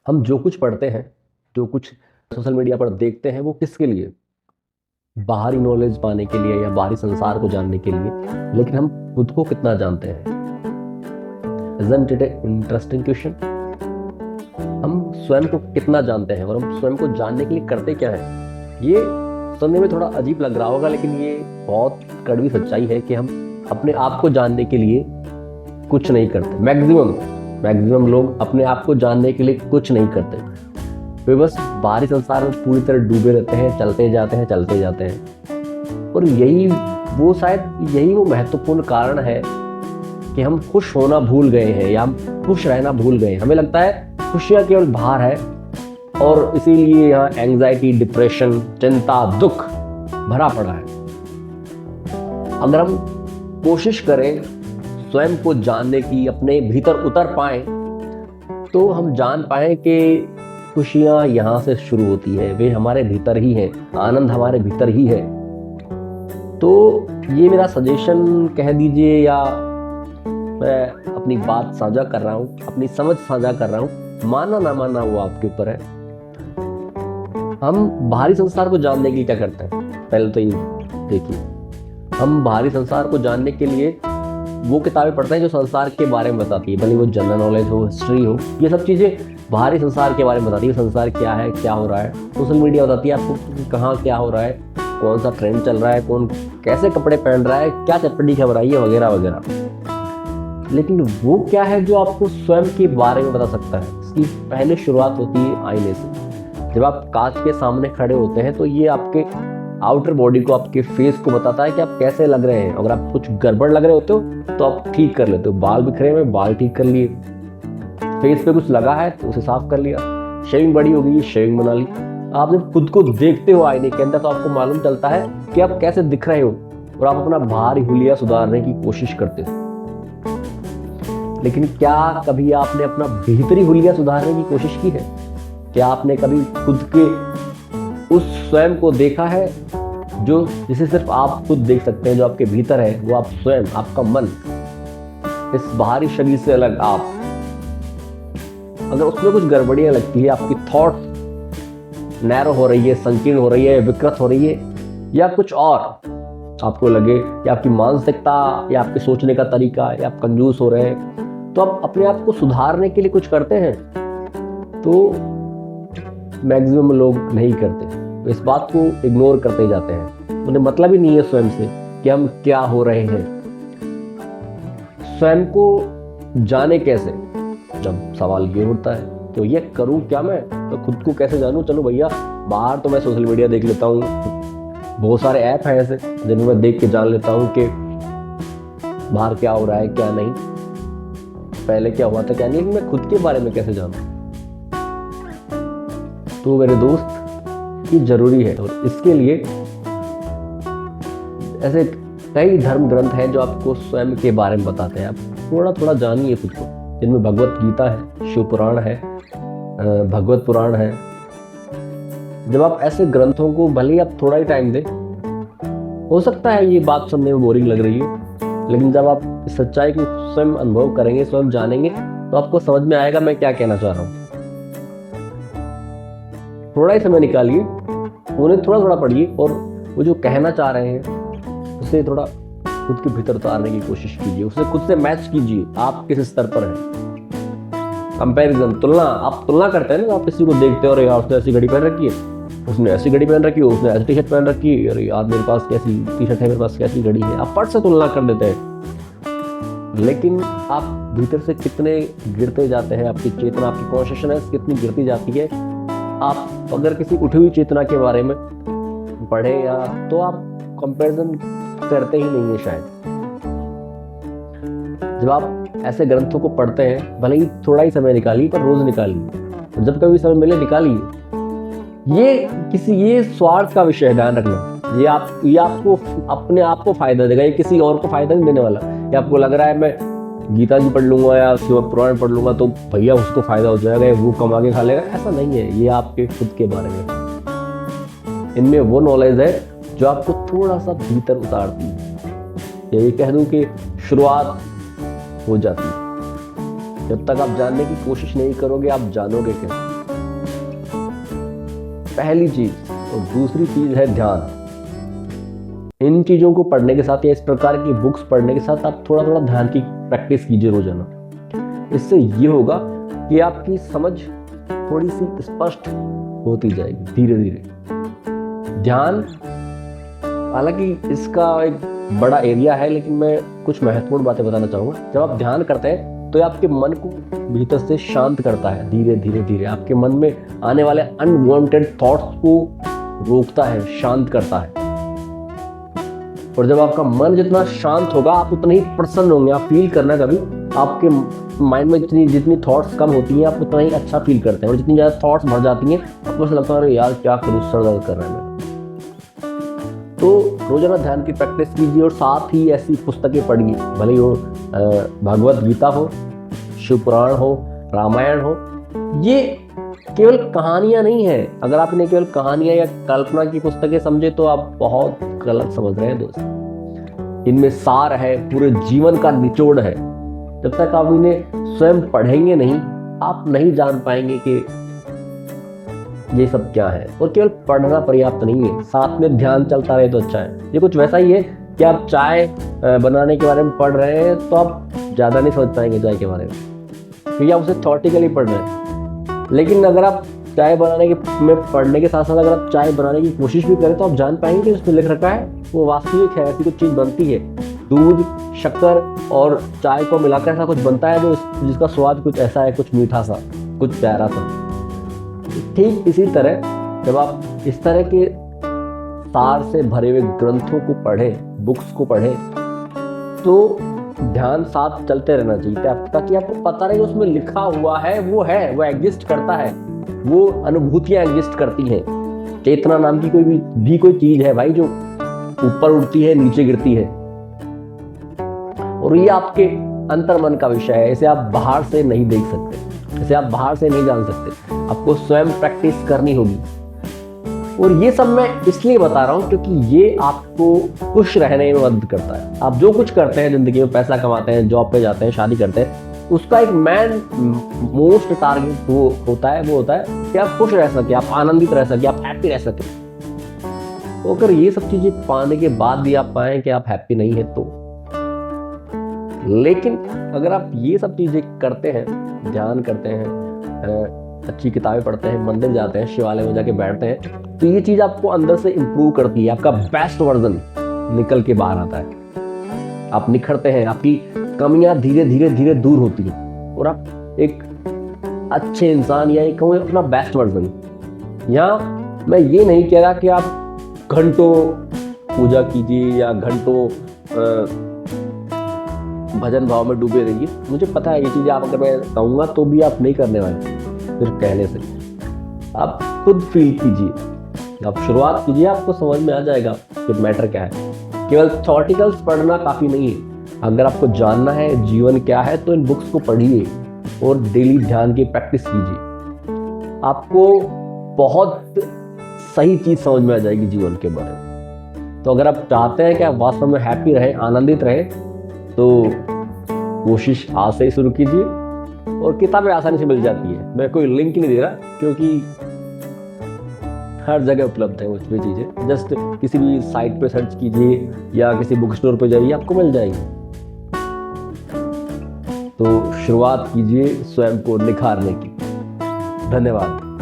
हम जो कुछ पढ़ते हैं, जो कुछ सोशल मीडिया पर देखते हैं, वो किसके लिए? बाहरी नॉलेज पाने के लिए या बाहरी संसार को जानने के लिए। लेकिन हम खुद को कितना जानते हैं? Isn't it an interesting question? हम स्वयं को कितना जानते हैं और हम स्वयं को जानने के लिए करते क्या है? ये सुनने में थोड़ा अजीब लग रहा होगा, लेकिन ये बहुत कड़वी सच्चाई है कि हम अपने आप को जानने के लिए कुछ नहीं करते। मैक्सिमम लोग अपने आप को जानने के लिए कुछ नहीं करते। वे बस बाहरी संसार में पूरी तरह डूबे रहते हैं, चलते जाते हैं। और यही वो महत्वपूर्ण कारण है कि हम खुश होना भूल गए हैं या हम खुश रहना भूल गए हैं। हमें लगता है खुशियाँ केवल बाहर है और इसीलिए यहाँ एंग्जाइटी, डिप्रेशन, चिंता, दुख भरा पड़ा है। अगर हम कोशिश करें स्वयं को जानने की, अपने भीतर उतर पाए, तो हम जान पाए कि खुशियाँ यहाँ से शुरू होती है, वे हमारे भीतर ही हैं, आनंद हमारे भीतर ही है। तो ये मेरा सजेशन कह दीजिए, या मैं अपनी बात साझा कर रहा हूँ, अपनी समझ साझा कर रहा हूँ। मानना ना मानना वो आपके ऊपर है। हम बाहरी संसार को जानने के लिए क्या करते हैं? पहले तो ये देखिए, हम बाहरी संसार को जानने के लिए वो किताबें पढ़ते हैं जो संसार के बारे में बताती है, भले वो जनरल नॉलेज हो, हिस्ट्री हो। ये सब चीज़ें बाहरी संसार के बारे में बताती है, संसार क्या है, क्या हो रहा है। सोशल मीडिया बताती है आपको कि कहाँ क्या हो रहा है, कौन सा ट्रेंड चल रहा है, कौन कैसे कपड़े पहन रहा है, क्या चटपटी खबर आई है, वगैरह वगैरह। लेकिन वो क्या है जो आपको स्वयं के बारे में बता सकता है? इसकी पहले शुरुआत होती है आईने से। जब आप कांच के सामने खड़े होते हैं तो ये आपके आउटर बॉडी को, आपके फेस को बताता है कि आप कैसे लग रहे हैं। अगर आप कुछ गड़बड़ लग रहे होते हो तो आप ठीक कर लेते हो। बाल बिखरे हुए, बाल ठीक कर लिए। फेस पे कुछ लगा है तो उसे साफ कर लिया। शेविंग बड़ी हो गई, शेविंग बना ली। आप जब खुद को देखते हो आईने के अंदर तो आपको मालूम चलता है कि आप कैसे दिख रहे हो और आप अपना बाहरी हुलिया सुधारने की कोशिश करते हो। लेकिन क्या कभी आपने अपना भीतरी हुलिया सुधारने की कोशिश की है? क्या आपने कभी खुद के उस स्वयं को देखा है जिसे सिर्फ आप खुद देख सकते हैं, जो आपके भीतर है, वो आप स्वयं, आपका मन, इस बाहरी शरीर से अलग आप। अगर उसमें कुछ गड़बड़ियां लगती है, आपकी थॉट नैरो हो रही है, संकीर्ण हो रही है, विकृत हो रही है, या कुछ और आपको लगे, या आपकी मानसिकता या आपके सोचने का तरीका, या आप कंजूस हो रहे हैं, तो आप अपने आप को सुधारने के लिए कुछ करते हैं। तो मैक्सिमम लोग नहीं करते, तो इस बात को इग्नोर करते जाते हैं। उन्हें मतलब ही नहीं है स्वयं से कि हम क्या हो रहे हैं। स्वयं को जाने कैसे? जब सवाल ये उठता है तो ये करूं क्या मैं, तो खुद को कैसे जानूं? चलो भैया, बाहर तो मैं सोशल मीडिया देख लेता हूँ, बहुत सारे ऐप हैं ऐसे जिनमें मैं देख के जान लेता हूँ कि बाहर क्या हो रहा है, क्या नहीं, पहले क्या हुआ था, क्या नहीं। लेकिन मैं खुद के बारे में कैसे जानूं? तो मेरे दोस्त, ये जरूरी है। और इसके लिए ऐसे कई धर्म ग्रंथ हैं जो आपको स्वयं के बारे में बताते हैं। आप थोड़ा थोड़ा जानिए खुद को, जिनमें भगवत गीता है, शिव पुराण है, भगवत पुराण है। जब आप ऐसे ग्रंथों को, भले ही आप थोड़ा ही टाइम दें, हो सकता है ये बात सुनने में बोरिंग लग रही है, लेकिन जब आप इस सच्चाई को स्वयं अनुभव करेंगे, स्वयं जानेंगे, तो आपको समझ में आएगा मैं क्या कहना चाह रहा हूँ। थोड़ा ही समय निकालिए, उन्हें थोड़ा थोड़ा पढ़िए और वो जो कहना चाह रहे हैं उसे थोड़ा खुद के भीतर उतारने की कोशिश कीजिए। उसे खुद से मैच कीजिए, आप किस स्तर पर हैं। कंपैरिजन, तुलना, आप तुलना करते हैं ना, आप किसी को देखते हो, अरे यार उसने ऐसी घड़ी पहन रखी है, उसने ऐसी घड़ी पहन रखी है, उसने ऐसी टी शर्ट पहन रखी है, अरे यार मेरे पास कैसी टी शर्ट है, मेरे पास कैसी घड़ी है। आप फट से तुलना कर देते हैं, लेकिन आप भीतर से कितने गिरते जाते हैं। आपकी चेतना, आपकी कॉन्शियसनेस कितनी गिरती जाती है। आप अगर किसी उठी हुई चेतना के बारे में पढ़े या तो आप कंपैरिजन करते ही नहीं है शायद। जब आप ऐसे ग्रंथों को पढ़ते हैं, भले ही थोड़ा ही समय निकालिए, पर रोज निकालिए, जब कभी समय मिले निकालिए। ये स्वार्थ का विषय है, ध्यान रखना। ये आपको अपने आप को फायदा देगा, ये किसी और को फायदा नहीं देने वाला। ये आपको लग रहा है मैं गीता जी पढ़ लूंगा या शिव पुराण पढ़ लूंगा तो भैया उसको फायदा हो जाएगा, वो कमा के खा लेगा, ऐसा नहीं है। ये आपके खुद के बारे में, इनमें वो नॉलेज है जो आपको थोड़ा सा भीतर उतारती है। यही कह दूं कि शुरुआत हो जाती है। जब तक आप जानने की कोशिश नहीं करोगे, आप जानोगे कैसे? पहली चीज। और दूसरी चीज है ध्यान। इन चीजों को पढ़ने के साथ या इस प्रकार की बुक्स पढ़ने के साथ आप थोड़ा थोड़ा ध्यान की प्रैक्टिस कीजिए रोजाना। इससे ये होगा कि आपकी समझ थोड़ी सी स्पष्ट होती जाएगी धीरे धीरे। ध्यान, हालांकि इसका एक बड़ा एरिया है, लेकिन मैं कुछ महत्वपूर्ण बातें बताना चाहूँगा। जब आप ध्यान करते हैं तो ये आपके मन को भीतर से शांत करता है। धीरे धीरे धीरे आपके मन में आने वाले अनवांटेड थॉट्स को रोकता है, शांत करता है। और जब आपका मन जितना शांत होगा आप उतने ही प्रसन्न होंगे। आप फील करना, कभी आपके माइंड में जितनी थॉट्स कम होती हैं आप उतना ही अच्छा फील करते हैं। और जितनी ज़्यादा थॉट्स भर जाती हैं आपको ऐसा लगता है अरे यार क्या करूँ, सर दर्द कर रहा है मेरा। तो रोजाना ध्यान की प्रैक्टिस कीजिए और साथ ही ऐसी पुस्तकें पढ़िए, भले वो भगवत गीता हो, शिव पुराण हो, रामायण हो। ये केवल कहानियां नहीं है। अगर आप इन्हें केवल कहानियां या कल्पना की पुस्तकें समझे तो आप बहुत गलत समझ रहे हैं दोस्त। इनमें सार है, पूरे जीवन का निचोड़ है। जब तक आप इन्हें स्वयं पढ़ेंगे नहीं, आप नहीं जान पाएंगे कि ये सब क्या है। और केवल पढ़ना पर्याप्त नहीं है, साथ में ध्यान चलता रहे तो अच्छा है। ये कुछ वैसा ही है कि आप चाय बनाने के बारे में पढ़ रहे हैं तो आप ज़्यादा नहीं समझ पाएंगे चाय के बारे में, क्योंकि आप उसे थ्योरेटिकली पढ़ रहे हैं। लेकिन अगर आप चाय बनाने के में पढ़ने के साथ साथ अगर आप चाय बनाने की कोशिश भी करें तो आप जान पाएंगे कि उसमें लिख रखा है वो वास्तविक है, ऐसी कुछ चीज़ बनती है। दूध, शक्कर और चाय को मिलाकर ऐसा कुछ बनता है जो जिसका स्वाद कुछ ऐसा है, कुछ मीठा सा, कुछ प्यारा सा। ठीक इसी तरह जब आप इस तरह के सार से भरे हुए ग्रंथों को पढ़ें, बुक्स को पढ़ें, तो ध्यान साथ चलते रहना चाहिए ताकि आपको पता रहे उसमें लिखा हुआ है, वो एग्जिस्ट करता है, वो अनुभूतियां एग्जिस्ट करती हैं। चेतना नाम की कोई चीज है भाई, जो ऊपर उड़ती है, नीचे गिरती है। और ये आपके अंतर्मन का विषय है। इसे आप बाहर से नहीं देख सकते, इसे आप बाहर से नहीं जान सकते। आपको स्वयं प्रैक्टिस करनी होगी। और ये सब मैं इसलिए बता रहा हूँ क्योंकि ये आपको खुश रहने में मदद करता है। आप जो कुछ करते हैं जिंदगी में, पैसा कमाते हैं, जॉब पे जाते हैं, शादी करते हैं, उसका एक मोस्ट टारगेट वो होता है कि आप खुश रह सके, आप आनंदित रह सके, आप हैप्पी रह सके। तो अगर ये सब चीजें पाने के बाद भी आप पाएं कि आप हैप्पी नहीं है तो, लेकिन अगर आप ये सब चीजें करते हैं, ध्यान करते हैं, अच्छी किताबें पढ़ते हैं, मंदिर जाते हैं, शिवालय में जाके बैठते हैं, तो ये चीज आपको अंदर से इंप्रूव करती है। आपका बेस्ट वर्जन निकल के बाहर आता है। आप निखरते हैं, आपकी कमियां धीरे धीरे धीरे दूर होती हैं और आप एक अच्छे इंसान या एक अपना बेस्ट वर्जन। यहाँ मैं ये नहीं कह रहा कि आप घंटों पूजा कीजिए या घंटों भजन भाव में डूबे रहिए। मुझे पता है ये चीजें आप अगर मैं कहूँगा तो भी आप नहीं करने वाले सिर्फ कहने से। आप खुद फील कीजिए, आप शुरुआत कीजिए, आपको समझ में आ जाएगा कि मैटर क्या है। केवल थ्योरेटिकल्स पढ़ना काफ़ी नहीं है। अगर आपको जानना है जीवन क्या है तो इन बुक्स को पढ़िए और डेली ध्यान की प्रैक्टिस कीजिए। आपको बहुत सही चीज़ समझ में आ जाएगी जीवन के बारे में। तो अगर आप चाहते हैं कि आप वास्तव में हैप्पी रहें, आनंदित रहें, तो कोशिश आज से ही शुरू कीजिए। और किताबें आसानी से मिल जाती है। मैं कोई लिंक नहीं दे रहा क्योंकि हर जगह उपलब्ध है उसमें चीज़ें। जस्ट किसी भी साइट पे सर्च कीजिए या किसी बुक स्टोर पे जाइए, आपको मिल जाएगी। तो शुरुआत कीजिए स्वयं को निखारने की। धन्यवाद।